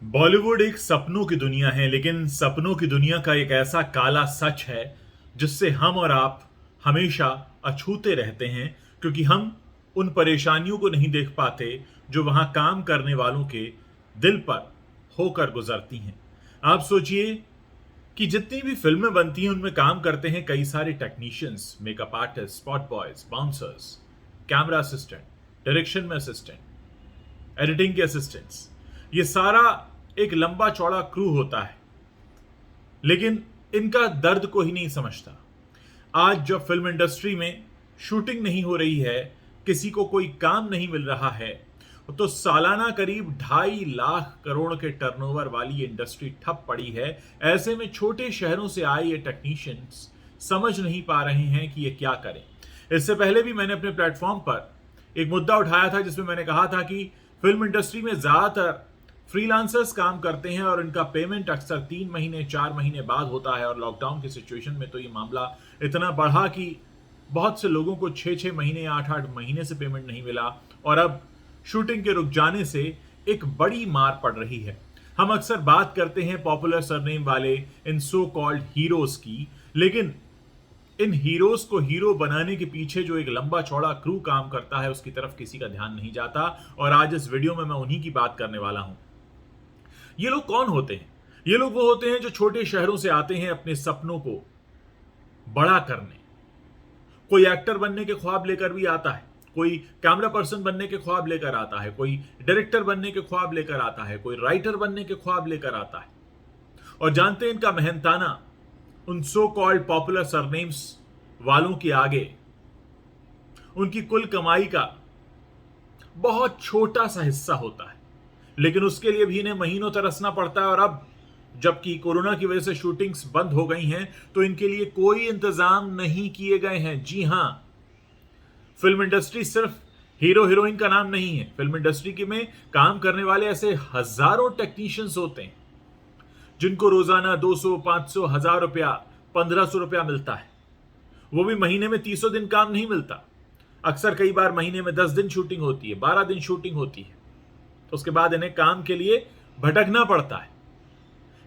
बॉलीवुड एक सपनों की दुनिया है, लेकिन सपनों की दुनिया का एक ऐसा काला सच है जिससे हम और आप हमेशा अछूते रहते हैं, क्योंकि हम उन परेशानियों को नहीं देख पाते जो वहां काम करने वालों के दिल पर होकर गुजरती हैं। आप सोचिए कि जितनी भी फिल्में बनती हैं उनमें काम करते हैं कई सारे technicians, makeup artist, spot boys, bouncers, camera assistant, direction में असिस्टेंट, एडिटिंग के असिस्टेंट्स। ये सारा एक लंबा चौड़ा क्रू होता है, लेकिन इनका दर्द को ही नहीं समझता। आज जब फिल्म इंडस्ट्री में शूटिंग नहीं हो रही है, किसी को कोई काम नहीं मिल रहा है, तो सालाना करीब 2.5 लाख करोड़ के टर्नओवर वाली इंडस्ट्री ठप पड़ी है। ऐसे में छोटे शहरों से आए ये टेक्नीशियंस समझ नहीं पा रहे हैं कि ये क्या करें। इससे पहले भी मैंने अपने प्लेटफॉर्म पर एक मुद्दा उठाया था जिसमें मैंने कहा था कि फिल्म इंडस्ट्री में ज्यादातर फ्रीलांसर्स काम करते हैं और इनका पेमेंट अक्सर 3 महीने 4 महीने बाद होता है, और लॉकडाउन की सिचुएशन में तो ये मामला इतना बढ़ा कि बहुत से लोगों को 6 6 महीने 8 8 महीने से पेमेंट नहीं मिला, और अब शूटिंग के रुक जाने से एक बड़ी मार पड़ रही है। हम अक्सर बात करते हैं पॉपुलर सरनेम वाले इन सो कॉल्ड हीरोज की, लेकिन इन हीरोज को हीरो बनाने के पीछे जो एक लंबा चौड़ा क्रू काम करता है उसकी तरफ किसी का ध्यान नहीं जाता। और आज इस वीडियो में मैं उन्हीं की बात करने वाला हूं। ये लोग कौन होते हैं? ये लोग वो होते हैं जो छोटे शहरों से आते हैं अपने सपनों को बड़ा करने। कोई एक्टर बनने के ख्वाब लेकर भी आता है, कोई कैमरा पर्सन बनने के ख्वाब लेकर आता है, कोई डायरेक्टर बनने के ख्वाब लेकर आता है, कोई राइटर बनने के ख्वाब लेकर आता है। और जानते हैं इनका मेहनताना उन सो कॉल्ड पॉपुलर सरनेम्स वालों के आगे उनकी कुल कमाई का बहुत छोटा सा हिस्सा होता है, लेकिन उसके लिए भी इन्हें महीनों तरसना पड़ता है। और अब जबकि कोरोना की वजह से शूटिंग्स बंद हो गई हैं, तो इनके लिए कोई इंतजाम नहीं किए गए हैं। जी हां, फिल्म इंडस्ट्री सिर्फ हीरो हीरोइन का नाम नहीं है। फिल्म इंडस्ट्री के में काम करने वाले ऐसे हजारों टेक्नीशियंस होते हैं जिनको रोजाना 200 500 1000 रुपया 1500 रुपया मिलता है। वो भी महीने में 30 दिन काम नहीं मिलता। अक्सर कई बार महीने में 10 दिन शूटिंग होती है, 12 दिन शूटिंग होती है, तो उसके बाद इन्हें काम के लिए भटकना पड़ता है।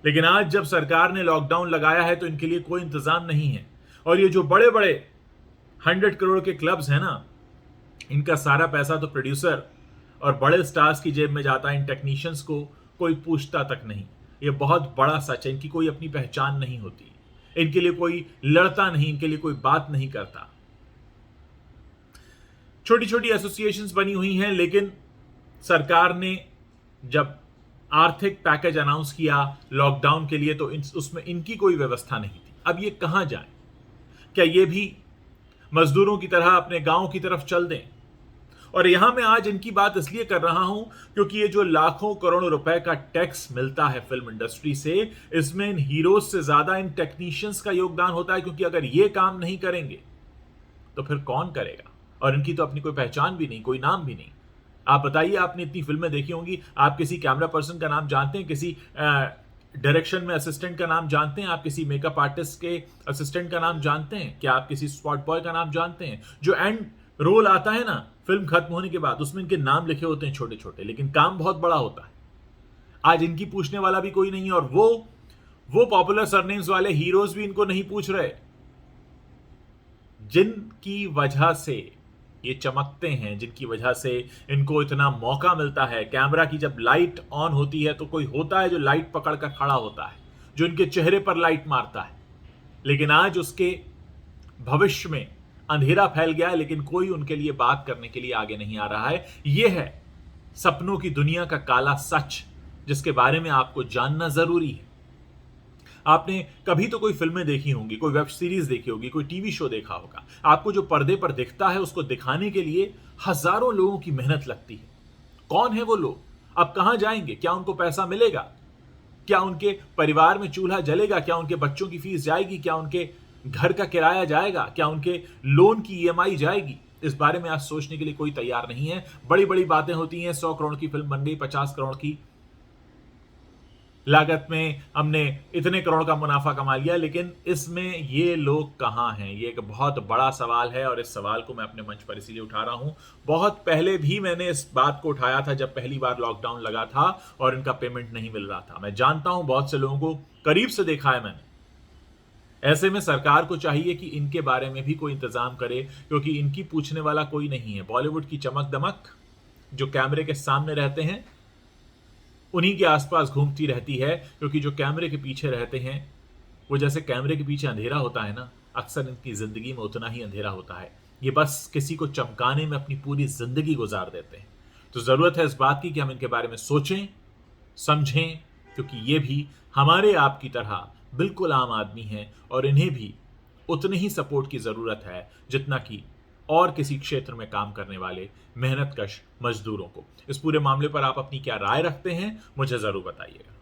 लेकिन आज जब सरकार ने लॉकडाउन लगाया है तो इनके लिए कोई इंतजाम नहीं है। और ये जो बड़े बड़े 100 करोड़ के क्लब्स हैं ना, इनका सारा पैसा तो प्रोड्यूसर और बड़े स्टार्स की जेब में जाता है। इन टेक्नीशियंस को कोई पूछता तक नहीं। ये बहुत बड़ा सच है। इनकी कोई अपनी पहचान नहीं होती, इनके लिए कोई लड़ता नहीं, इनके लिए कोई बात नहीं करता। छोटी छोटी एसोसिएशंस बनी हुई हैं, लेकिन सरकार ने जब आर्थिक पैकेज अनाउंस किया लॉकडाउन के लिए तो उसमें इनकी कोई व्यवस्था नहीं थी। अब ये कहां जाएं? क्या ये भी मजदूरों की तरह अपने गांव की तरफ चल दें? और यहां मैं आज इनकी बात इसलिए कर रहा हूं क्योंकि ये जो लाखों करोड़ों रुपए का टैक्स मिलता है फिल्म इंडस्ट्री से, इसमें इन हीरोज से ज्यादा इन टेक्नीशियंस का योगदान होता है। क्योंकि अगर ये काम नहीं करेंगे तो फिर कौन करेगा? और इनकी तो अपनी कोई पहचान भी नहीं, कोई नाम भी नहीं। आप बताइए, आपने इतनी फिल्में देखी होंगी, आप किसी कैमरा पर्सन का नाम जानते हैं? किसी डायरेक्शन में असिस्टेंट का नाम जानते हैं? आप किसी मेकअप आर्टिस्ट के असिस्टेंट का नाम जानते हैं? क्या आप किसी स्पॉट बॉय का नाम जानते हैं? जो एंड रोल आता है ना फिल्म खत्म होने के बाद, उसमें इनके नाम लिखे होते हैं छोटे छोटे, लेकिन काम बहुत बड़ा होता है। आज इनकी पूछने वाला भी कोई नहीं, और वो पॉपुलर सरनेम्स वाले हीरोज भी इनको नहीं पूछ रहे जिनकी वजह से ये चमकते हैं, जिनकी वजह से इनको इतना मौका मिलता है। कैमरा की जब लाइट ऑन होती है तो कोई होता है जो लाइट पकड़कर खड़ा होता है, जो इनके चेहरे पर लाइट मारता है। लेकिन आज उसके भविष्य में अंधेरा फैल गया है, लेकिन कोई उनके लिए बात करने के लिए आगे नहीं आ रहा है। यह है सपनों की दुनिया का काला सच, जिसके बारे में आपको जानना जरूरी है। आपने कभी तो कोई फिल्में देखी होंगी, कोई वेब सीरीज देखी होगी, कोई टीवी शो देखा होगा। आपको जो पर्दे पर दिखता है उसको दिखाने के लिए हजारों लोगों की मेहनत लगती है। कौन है वो लोग? अब कहां जाएंगे? क्या उनको पैसा मिलेगा? क्या उनके परिवार में चूल्हा जलेगा? क्या उनके बच्चों की फीस जाएगी? क्या उनके घर का किराया जाएगा? क्या उनके लोन की ईएमआई जाएगी? इस बारे में आज सोचने के लिए कोई तैयार नहीं है। बड़ी बड़ी बातें होती हैं, 100 करोड़ की फिल्म बन गई, 50 करोड़ की, लागत में हमने इतने करोड़ का मुनाफा कमा लिया, लेकिन इसमें ये लोग कहाँ हैं? ये एक बहुत बड़ा सवाल है और इस सवाल को मैं अपने मंच पर इसीलिए उठा रहा हूं। बहुत पहले भी मैंने इस बात को उठाया था जब पहली बार लॉकडाउन लगा था और इनका पेमेंट नहीं मिल रहा था। मैं जानता हूं, बहुत से लोगों को करीब से देखा है मैंने। ऐसे में सरकार को चाहिए कि इनके बारे में भी कोई इंतजाम करे, क्योंकि इनकी पूछने वाला कोई नहीं है। बॉलीवुड की चमक दमक जो कैमरे के सामने रहते हैं उन्हीं के आसपास घूमती रहती है, क्योंकि जो कैमरे के पीछे रहते हैं वो जैसे कैमरे के पीछे अंधेरा होता है ना, अक्सर इनकी जिंदगी में उतना ही अंधेरा होता है। ये बस किसी को चमकाने में अपनी पूरी जिंदगी गुजार देते हैं। तो जरूरत है इस बात की कि हम इनके बारे में सोचें, समझें, क्योंकि ये भी हमारे आपकी तरह बिल्कुल आम आदमी हैं और इन्हें भी उतने ही सपोर्ट की जरूरत है जितना कि और किसी क्षेत्र में काम करने वाले मेहनतकश मजदूरों को। इस पूरे मामले पर आप अपनी क्या राय रखते हैं, मुझे जरूर बताइएगा।